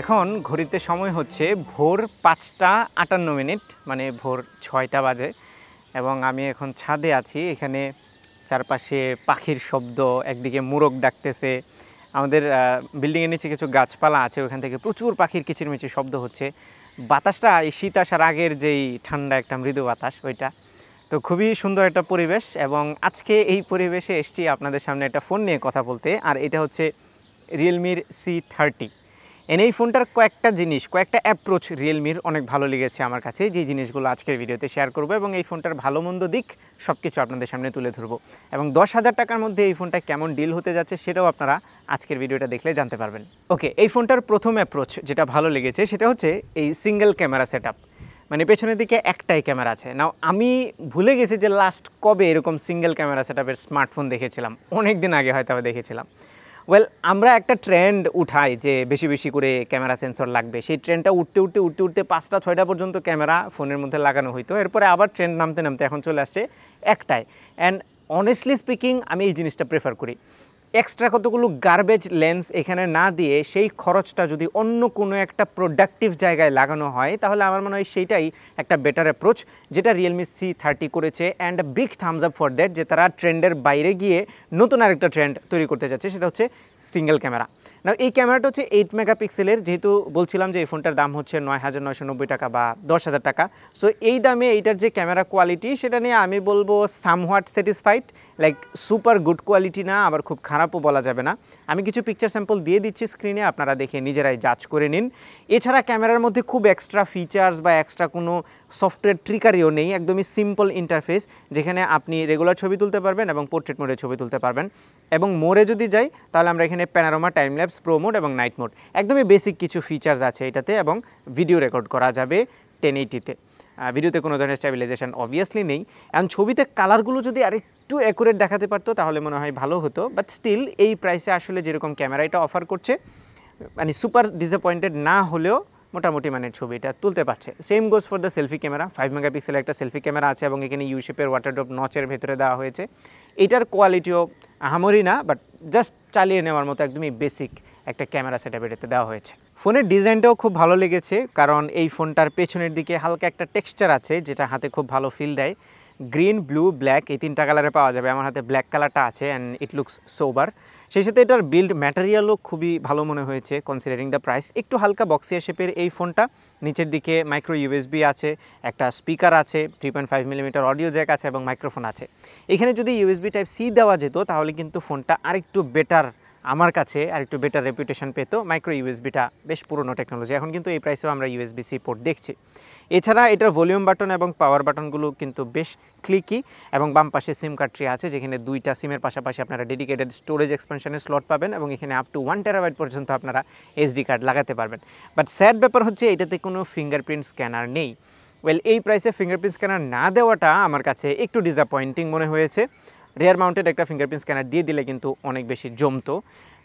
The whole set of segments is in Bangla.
এখন ঘড়িতে সময় হচ্ছে ভোর ৫টা ৫৮ মিনিট, মানে ভোর ৬টা বাজে এবং আমি এখন ছাদে আছি। এখানে চারপাশে পাখির শব্দ, একদিকে মোরগ ডাকতেছে। আমাদের বিল্ডিংয়ের নিচে কিছু গাছপালা আছে, ওখান থেকে প্রচুর পাখির কিচিরমিচির শব্দ হচ্ছে। বাতাসটা এই শীত আসার আগের যেই ঠান্ডা একটা মৃদু বাতাস, ওইটা তো খুবই সুন্দর একটা পরিবেশ। এবং আজকে এই পরিবেশে এসেছি আপনাদের সামনে একটা ফোন নিয়ে কথা বলতে, আর এটা হচ্ছে রিয়েলমির C30। এই ফোনটার কয়েকটা অ্যাপ্রোচ রিয়েলমির অনেক ভালো লেগেছে আমার কাছে, যে জিনিসগুলো আজকের ভিডিওতে শেয়ার করব এবং এই ফোনটার ভালো মন্দ দিক সব কিছু আপনাদের সামনে তুলে ধরবো। এবং ১০,০০০ টাকার মধ্যে এই ফোনটা কেমন ডিল হতে যাচ্ছে সেটাও আপনারা আজকের ভিডিওটা দেখলে জানতে পারবেন। ওকে, এই ফোনটার প্রথম অ্যাপ্রোচ যেটা ভালো লেগেছে সেটা হচ্ছে এই সিঙ্গেল ক্যামেরা সেটআপ। মানে পেছনের দিকে একটাই ক্যামেরা আছে। নাও আমি ভুলে গেছি যে লাস্ট কবে এরকম সিঙ্গেল ক্যামেরা সেটআপের স্মার্টফোন দেখেছিলাম, অনেক দিন আগে হয়তো দেখেছিলাম। আমরা একটা ট্রেন্ড উঠাই যে বেশি বেশি করে ক্যামেরা সেন্সর লাগবে। সেই ট্রেন্ডটা উঠতে ৫টা ৬টা পর্যন্ত ক্যামেরা ফোনের মধ্যে লাগানো হইতো। এরপরে আবার ট্রেন্ড নামতে এখন চলে আসছে একটাই। অ্যান্ড অনেস্টলি স্পিকিং আমি এই জিনিসটা প্রেফার করি। এক্সট্রা কতগুলো গার্বেজ লেন্স এখানে না দিয়ে সেই খরচটা যদি অন্য কোনো একটা প্রোডাক্টিভ জায়গায় লাগানো হয়, তাহলে আমার মনে হয় সেইটাই একটা বেটার অ্যাপ্রোচ, যেটা রিয়েলমি C30 করেছে। And big Thums up for that, যে তারা ট্রেন্ডের বাইরে গিয়ে নতুন আরেকটা ট্রেন্ড তৈরি করতে যাচ্ছে, সেটা হচ্ছে সিঙ্গেল ক্যামেরা। না, এই ক্যামেরাটা হচ্ছে 8 মেগাপিক্সেলের। যেহেতু বলছিলাম যে এই ফোনটার দাম হচ্ছে ৯,৯৯০ টাকা বা ১০,০০০ টাকা, সো এই দামে এইটার যে ক্যামেরা কোয়ালিটি সেটা নিয়ে আমি বলবো somewhat satisfied. Like super good quality না, আবার খুব খারাপও বলা যাবে না। আমি কিছু পিকচার স্যাম্পল দিয়ে দিচ্ছি স্ক্রিনে, আপনারা দেখে নিজেরাই জাজ করে নিন। এছাড়া ক্যামেরার মধ্যে খুব এক্সট্রা ফিচার্স বা এক্সট্রা কোনো সফটওয়্যার ট্রিকারিও নেই। একদমই সিম্পল ইন্টারফেস, যেখানে আপনি রেগুলার ছবি তুলতে পারবেন এবং পোর্ট্রেট মোডে ছবি তুলতে পারবেন। এবং মোডে যদি যাই তাহলে আমরা এখানে panorama, time lapse, pro mode এবং নাইট মোড, একদমই বেসিক কিছু ফিচার্স আছে এটাতে। এবং ভিডিও রেকর্ড করা যাবে 1080-তে। ভিডিওতে কোনো ধরনের স্ট্যাবিলাইজেশন অবভিয়াসলি নেই। এখন ছবিতে কালারগুলো যদি আরেকটু অ্যাকুরেট দেখাতে পারতো তাহলে মনে হয় ভালো হতো। বাট স্টিল এই প্রাইসে আসলে যেরকম ক্যামেরা এটা অফার করছে, মানে সুপার ডিসঅ্যাপয়েন্টেড না হলেও মোটামুটি মানে ছবিটা তুলতে পারছে। Same goes for the selfie camera. 5 মেগাপিক্সেলের একটা সেলফি ক্যামেরা আছে এবং এখানে ইউ শেপের ওয়াটার ড্রপ নচের ভেতরে দেওয়া হয়েছে। এটার কোয়ালিটিও আহামরি না, বাট জাস্ট চালিয়ে নেওয়ার মতো একদমই বেসিক একটা ক্যামেরা সেটআপ এটাতে দেওয়া হয়েছে। ফোনের ডিজাইনটাও খুব ভালো লেগেছে, কারণ এই ফোনটার পেছনের দিকে হালকা একটা টেক্সচার আছে যেটা হাতে খুব ভালো ফিল দেয়। গ্রিন, ব্লু, ব্ল্যাক এই 3টা কালারে পাওয়া যাবে। আমার হাতে ব্ল্যাক কালারটা আছে অ্যান্ড ইট লুকস সোবার। সেই সাথে এটার বিল্ড ম্যাটেরিয়ালও খুবই ভালো মনে হয়েছে কনসিডারিং দ্য প্রাইস। একটু হালকা বক্সিয়া শেপের এই ফোনটা। নিচের দিকে মাইক্রো ইউএসবি আছে, একটা স্পিকার আছে, 3.5 মিলিমিটার অডিও জ্যাক আছে এবং মাইক্রোফোন আছে। এখানে যদি ইউএসবি টাইপ সি দেওয়া যেত তাহলে কিন্তু ফোনটা আরেকটু বেটার, আমার কাছে আরেকটু বেটার রেপুটেশন পেতো। মাইক্রো ইউএসবিটা বেশ পুরনো টেকনোলজি, এখন কিন্তু এই প্রাইসেও আমরা ইউএসবি সি পোর্ট দেখছি। এছাড়া এটার ভলিউম বাটন এবং পাওয়ার বাটনগুলো কিন্তু বেশ ক্লিকি, এবং বাম পাশে সিম কার্ড ট্রি আছে, যেখানে 2টা সিমের পাশাপাশি আপনারা ডেডিকেটেড স্টোরেজ এক্সপেনশনের স্লট পাবেন এবং এখানে আপ টু 1 টেরাবাইট পর্যন্ত আপনারা এসডি কার্ড লাগাতে পারবেন। বাট স্যাড ব্যাপার হচ্ছে এটাতে কোনো ফিঙ্গারপ্রিন্ট স্ক্যানার নেই। এই প্রাইসে ফিঙ্গারপ্রিন্ট স্ক্যানার না দেওয়াটা আমার কাছে একটু ডিসঅ্যাপয়েন্টিং মনে হয়েছে। রিয়ার মাউন্টেড একটা ফিঙ্গারপ্রিন্ট স্ক্যানার দিয়ে দিলে কিন্তু অনেক বেশি জমতো।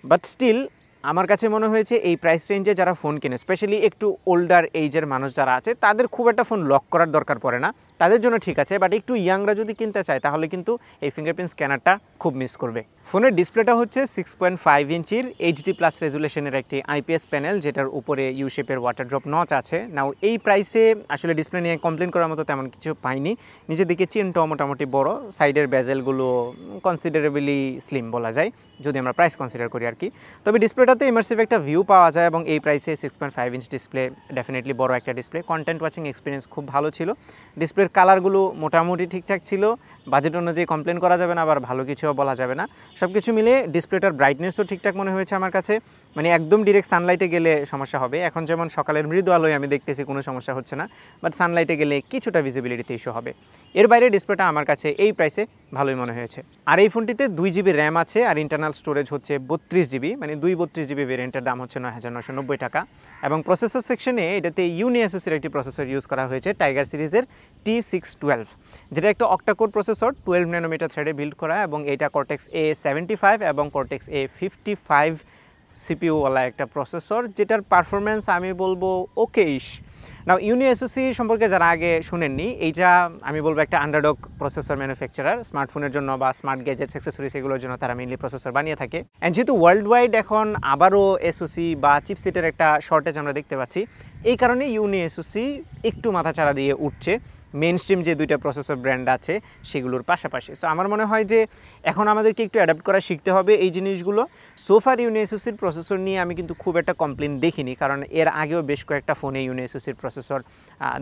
বাট স্টিল আমার কাছে মনে হয়েছে এই প্রাইস রেঞ্জে যারা ফোন কেনে, স্পেশালি একটু ওল্ডার এইজের মানুষ যারা আছে, তাদের খুব একটা ফোন লক করার দরকার পড়ে না, তাদের জন্য ঠিক আছে। বাট একটু ইয়াংরা যদি কিনতে চায় তাহলে কিন্তু এই ফিঙ্গারপ্রিন্ট স্ক্যানারটা খুব মিস করবে। ফোনের ডিসপ্লেটা হচ্ছে 6.5 ইঞ্চির HD+ রেজুলেশনের একটি IPS প্যানেল, যেটার উপরে ইউ শেপের ওয়াটার ড্রপ নচ আছে। নাও এই প্রাইসে আসলে ডিসপ্লে নিয়ে কমপ্লেন করার মতো তেমন কিছু পাইনি। নিচের দিকে চিনটাও মোটামুটি বড়, সাইডের বেজেলগুলো কনসিডারেবলি স্লিম বলা যায়, যদি আমরা প্রাইস কনসিডার করি আর কি। তবে ডিসপ্লেটাতে ইমার্সিভ একটা ভিউ পাওয়া যায় এবং এই প্রাইসে 6.5 ইঞ্চ ডিসপ্লে ডেফিনেটলি বড় একটা ডিসপ্লে। কন্টেন্ট ওয়াচিং এক্সপিরিয়েন্স খুব ভালো ছিল। ডিসপ্লের কালারগুলো মোটামুটি ঠিকঠাক ছিল, বাজেট অনুযায়ী কমপ্লেন করা যাবে না, আবার ভালো কিছুও বলা যাবে না। সব কিছু মিলে ডিসপ্লেটার ব্রাইটনেসও ঠিকঠাক মনে হয়েছে আমার কাছে। মানে একদম ডিরেক্ট সানলাইটে গেলে সমস্যা হবে, এখন যেমন সকালের মৃদু আলোয় আমি দেখতেছি কোনো সমস্যা হচ্ছে না, বাট সানলাইটে গেলে কিছুটা ভিজিবিলিটিতে ইস্যু হবে। এর বাইরে ডিসপ্লেটা আমার কাছে এই প্রাইসে ভালোই মনে হয়েছে। আর এই ফোনটিতে 2 জিবি র্যাম আছে আর ইন্টারনাল স্টোরেজ হচ্ছে 32 জিবি, মানে 32 জিবি ভেরিয়েন্টের দাম হচ্ছে ৯,৯৯০ টাকা। এবং প্রসেসর সেকশনে এটাতে ইউনিএসওসির একটি প্রসেসর ইউজ করা হয়েছে, টাইগার সিরিজের T612, যেটা একটা অক্টাকোর প্রসেসর 12 ন্যানোমিটার থ্রেডে বিল্ড করা, এবং এটা কর্টেক্স A75 এবং কর্টেক্স A55 সিপিইউওয়ালা একটা প্রসেসর, যেটার পারফরমেন্স আমি বলবো ওকেইশ। নাও ইউনিএসওসি সম্পর্কে যারা আগে শুনেননি, এইটা আমি বলবো একটা আন্ডারডগ প্রসেসর ম্যানুফ্যাকচারার, স্মার্টফোনের জন্য বা স্মার্ট গ্যাজেটস অ্যাক্সেসরিজ এগুলোর জন্য তারা মেইনলি প্রসেসর বানিয়ে থাকে। অ্যান্ড যেহেতু ওয়ার্ল্ড ওয়াইড এখন আবারও এসওসি বা চিপসেটের একটা শর্টেজ আমরা দেখতে পাচ্ছি, এই কারণে ইউনিএসওসি একটু মাথাচাড়া দিয়ে উঠছে মেইন স্ট্রিম যে দুইটা প্রসেসর ব্র্যান্ড আছে সেগুলোর পাশাপাশি। সো আমার মনে হয় যে এখন আমাদেরকে একটু অ্যাডাপ্ট করা শিখতে হবে এই জিনিসগুলো। সোফার ইউনিএসওসির প্রসেসর নিয়ে আমি কিন্তু খুব একটা কমপ্লেন দেখিনি, কারণ এর আগেও বেশ কয়েকটা ফোনে ইউনিএসওসির প্রসেসর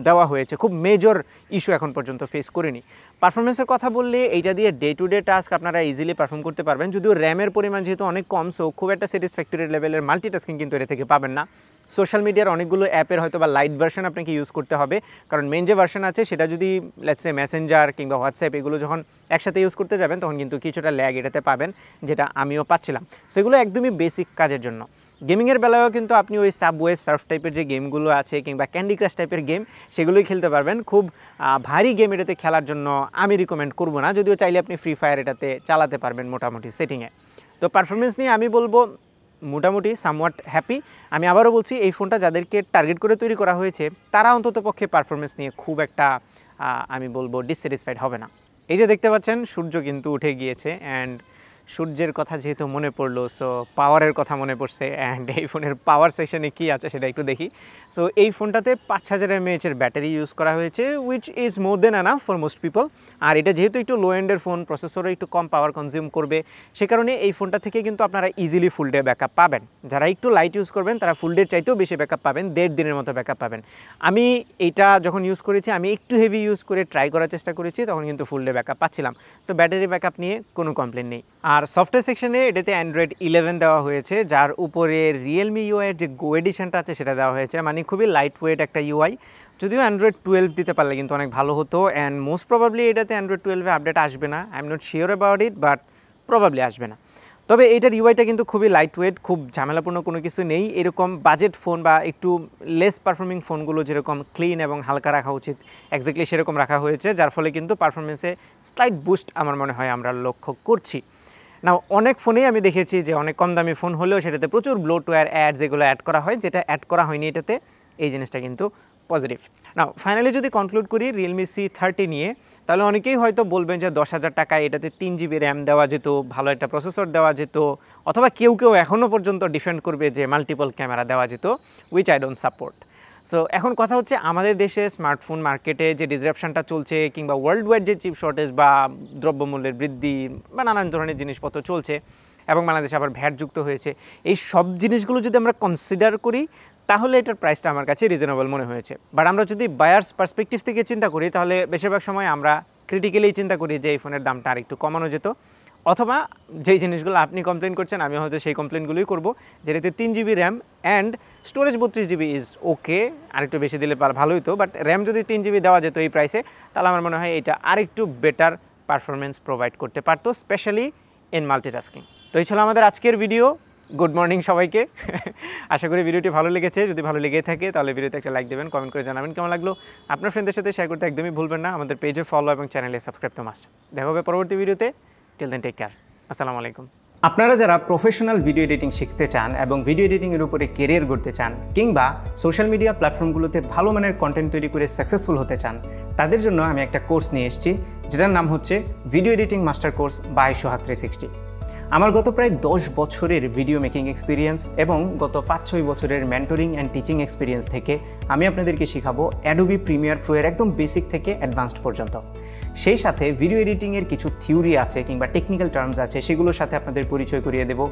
দেওয়া হয়েছে, খুব মেজর ইস্যু এখন পর্যন্ত ফেস করিনি। পারফরমেন্সের কথা বললে এইটা দিয়ে ডে টু ডে টাস্ক আপনারা ইজিলি পারফর্ম করতে পারবেন, যদিও র্যামের পরিমাণ যেহেতু অনেক কম, সো খুব একটা স্যাটিসফ্যাক্টরি লেভেলের মাল্টিটাস্কিং কিন্তু এটা থেকে পাবেন না। সোশ্যাল মিডিয়ার অনেকগুলো অ্যাপের হয়তো বা লাইট ভার্সন আপনাকে ইউজ করতে হবে, কারণ মেন যে ভার্সন আছে সেটা যদি লেটস সে মেসেঞ্জার কিংবা হোয়াটসঅ্যাপ এগুলো যখন একসাথে ইউজ করতে যাবেন তখন কিন্তু কিছুটা ল্যাগ এটাতে পাবেন, যেটা আমিও পাচ্ছিলাম। সো এগুলো একদমই বেসিক কাজের জন্য। গেমিংয়ের বেলায়ও কিন্তু আপনি ওই সাবওয়ে সার্ফ টাইপের যে গেমগুলো আছে কিংবা ক্যান্ডি ক্রাশ টাইপের গেম সেগুলোই খেলতে পারবেন। খুব ভারী গেম এটাতে খেলার জন্য আমি রিকমেন্ড করবো না, যদিও চাইলে আপনি ফ্রি ফায়ার এটাতে চালাতে পারবেন মোটামুটি সেটিংয়ে। তো পারফরমেন্স নিয়ে আমি বলবো মোটামুটি সামওয়াট হ্যাপি। আমি আবারও বলছি, এই ফোনটা যাদেরকে টার্গেট করে তৈরি করা হয়েছে তারা অন্তত পক্ষে পারফরমেন্স নিয়ে খুব একটা আমি বলবো ডিসস্যাটিসফাইড হবে না। এই যে দেখতে পাচ্ছেন সূর্য কিন্তু উঠে গিয়েছে, অ্যান্ড সূর্যের কথা যেহেতু মনে পড়লো, সো পাওয়ারের কথা মনে পড়ছে। অ্যান্ড এই ফোনের পাওয়ার সেকশনে কী আছে সেটা একটু দেখি। সো এই ফোনটাতে 5000 mAh ব্যাটারি ইউজ করা হয়েছে, which is more than enough for most people. আর এটা যেহেতু একটু লো এন্ডের ফোন, প্রসেসরও একটু কম পাওয়ার কনজিউম করবে, সে কারণে এই ফোনটা থেকে কিন্তু আপনারা ইজিলি ফুল ডে ব্যাকআপ পাবেন। যারা একটু লাইট ইউজ করবেন তারা ফুল ডের চাইতেও বেশি ব্যাকআপ পাবেন, 1.5 দিনের মতো ব্যাকআপ পাবেন। আমি এইটা যখন ইউজ করেছি, আমি একটু হেভি ইউজ করে ট্রাই করার চেষ্টা করেছি, তখন কিন্তু ফুল ডে ব্যাকআপ পাচ্ছিলাম। সো ব্যাটারি ব্যাকআপ নিয়ে কোনো কমপ্লেন নেই। আর সফটওয়্যার সেকশনে এটাতে অ্যান্ড্রয়েড 11 দেওয়া হয়েছে, যার উপরে রিয়েলমি ইউআইয়ের যে গো এডিশনটা আছে সেটা দেওয়া হয়েছে, মানে খুবই লাইট ওয়েট একটা ইউআই। যদিও অ্যান্ড্রয়েড 12 দিতে পারলে কিন্তু অনেক ভালো হতো, অ্যান্ড মোস্ট প্রবাবলি এটাতে অ্যান্ড্রয়েড 12 আপডেট আসবে না। I am not sure about it, but probably আসবে না। তবে এইটার ইউআইটা কিন্তু খুবই লাইট ওয়েট, খুব ঝামেলাপূর্ণ কোনো কিছু নেই। এরকম বাজেট ফোন বা একটু লেস পারফর্মিং ফোনগুলো যেরকম ক্লিন এবং হালকা রাখা উচিত, এক্স্যাক্টলি সেরকম রাখা হয়েছে, যার ফলে কিন্তু পারফরমেন্সে স্লাইট বুস্ট আমার মনে হয় আমরা লক্ষ্য করছি। না, অনেক ফোনেই আমি দেখেছি যে অনেক কম দামি ফোন হলেও সেটাতে প্রচুর ব্লোটওয়্যার অ্যাড যেগুলো অ্যাড করা হয়, যেটা অ্যাড করা হয়নি এটাতে, এই জিনিসটা কিন্তু পজিটিভ। না, ফাইনালি যদি কনক্লুড করি Realme C30 নিয়ে, তাহলে অনেকেই হয়তো বলবেন যে 10,000 টাকায় এটাতে 3 GB র্যাম দেওয়া যেত, ভালো একটা প্রসেসর দেওয়া যেত, অথবা কেউ এখনও পর্যন্ত ডিফেন্ড করবে যে মাল্টিপল ক্যামেরা দেওয়া যেত, which I don't support. So এখন কথা হচ্ছে, আমাদের দেশে স্মার্টফোন মার্কেটে যে ডিসরাপশনটা চলছে কিংবা ওয়ার্ল্ড ওয়াইড যে চিপ শর্টেজ বা দ্রব্যমূল্যের বৃদ্ধি বা নানান ধরনের জিনিসপত্র চলছে এবং বাংলাদেশে আবার ভ্যাট যুক্ত হয়েছে, এই সব জিনিসগুলো যদি আমরা কনসিডার করি তাহলে এটার প্রাইসটা আমার কাছে রিজনেবল মনে হয়েছে। বাট আমরা যদি বায়ার্স পার্সপেক্টিভ থেকে চিন্তা করি তাহলে বেশিরভাগ সময় আমরা ক্রিটিক্যালি চিন্তা করি যে এই ফোনের দামটা আর একটু কমানো যেত, অথবা যেই জিনিসগুলো আপনি কমপ্লেন করছেন আমি হয়তো সেই কমপ্লেনগুলোই করবো, যেটাতে 3 GB RAM and storage 32 GB is okay, আরেকটু বেশি দিলে ভালো হতো, বাট র্যাম যদি 3 GB দেওয়া যেত এই প্রাইসে, তাহলে আমার মনে হয় এটা আরেকটু বেটার পারফরমেন্স প্রোভাইড করতে পারতো, স্পেশালি ইন মাল্টিটাস্কিং। তো এই ছিল আমাদের আজকের ভিডিও। গুড মর্নিং সবাইকে। আশা করি ভিডিওটি ভালো লেগেছে। যদি ভালো লেগে থাকে তাহলে ভিডিওতে একটা লাইক দেবেন, কমেন্ট করে জানাবেন কেমন লাগলো। আপনার ফ্রেন্ডদের সাথে শেয়ার করতে একদমই ভুলবেন না। আমাদের পেজে ফলো এবং চ্যানেলে সাবস্ক্রাইব তো মাস্ট। দেখা হবে পরবর্তী ভিডিওতে। Till then take care. আসসালামু আলাইকুম। আপনারা যারা প্রফেশনাল ভিডিও এডিটিং শিখতে চান এবং ভিডিও এডিটিংয়ের উপরে কেরিয়ার গড়তে চান কিংবা সোশ্যাল মিডিয়া প্ল্যাটফর্মগুলোতে ভালো মানের কন্টেন্ট তৈরি করে সাকসেসফুল হতে চান, তাদের জন্য আমি একটা কোর্স নিয়ে এসেছি, যেটার নাম হচ্ছে video editing master course by Sohag 360। আমার গত প্রায় 10 বছরের ভিডিও মেকিং এক্সপিরিয়েন্স এবং গত 5-6 বছরের মেন্টরিং অ্যান্ড টিচিং এক্সপিরিয়েন্স থেকে আমি আপনাদেরকে শেখাবো অ্যাডোবি প্রিমিয়ার প্রো এর একদম বেসিক থেকে অ্যাডভান্সড পর্যন্ত। সেই সাথে ভিডিও এডিটিংয়ের কিছু থিওরি আছে কিংবা টেকনিক্যাল টার্মস আছে, সেগুলোর সাথে আপনাদের পরিচয় করিয়ে দেবো।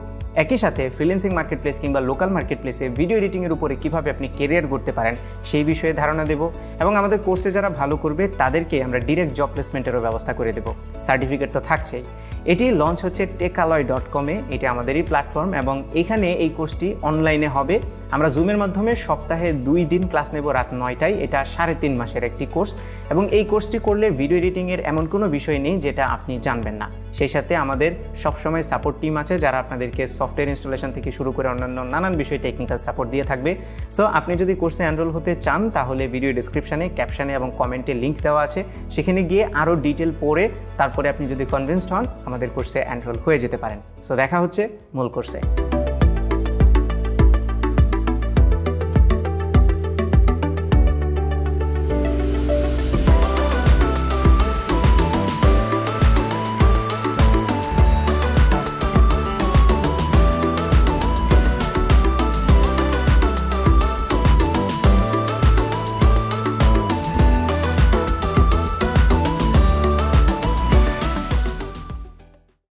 একই সাথে ফ্রিল্যান্সিং মার্কেটপ্লেস কিংবা লোকাল মার্কেটপ্লেসে ভিডিও এডিটিংয়ের উপরে কীভাবে আপনি কেরিয়ার করতে পারেন সেই বিষয়ে ধারণা দেবো, এবং আমাদের কোর্সে যারা ভালো করবে তাদেরকে আমরা ডিরেক্ট জব প্লেসমেন্টেরও ব্যবস্থা করে দেবো। সার্টিফিকেট তো থাকছেই। এটি লঞ্চ হচ্ছে techalloy.com-এ, এটা আমাদেরই প্ল্যাটফর্ম, এবং এখানে এই কোর্সটি অনলাইনে হবে। আমরা জুমের মাধ্যমে সপ্তাহে 2 দিন ক্লাস নেব রাত 9টায়। এটা 3.5 মাসের একটি কোর্স, এবং এই কোর্সটি করলে ভিডিও এডিটিংয়ের এমন কোনো বিষয় নেই যেটা আপনি জানবেন না। সেই সাথে আমাদের সবসময় সাপোর্ট টিম আছে যারা আপনাদেরকে সফটওয়্যার ইনস্টলেশন থেকে শুরু করে অন্যান্য নানান বিষয়ে টেকনিক্যাল সাপোর্ট দিয়ে থাকবে। সো আপনি যদি কোর্সে এনরোল হতে চান তাহলে ভিডিও ডেসক্রিপশানে, ক্যাপশনে এবং কমেন্টে লিঙ্ক দেওয়া আছে, সেখানে গিয়ে আরও ডিটেল পড়ে তারপরে আপনি যদি কনভিন্সড হন আমাদের কোর্সে এনরোল হয়ে যেতে পারেন। সো দেখা হচ্ছে মূল কোর্সে।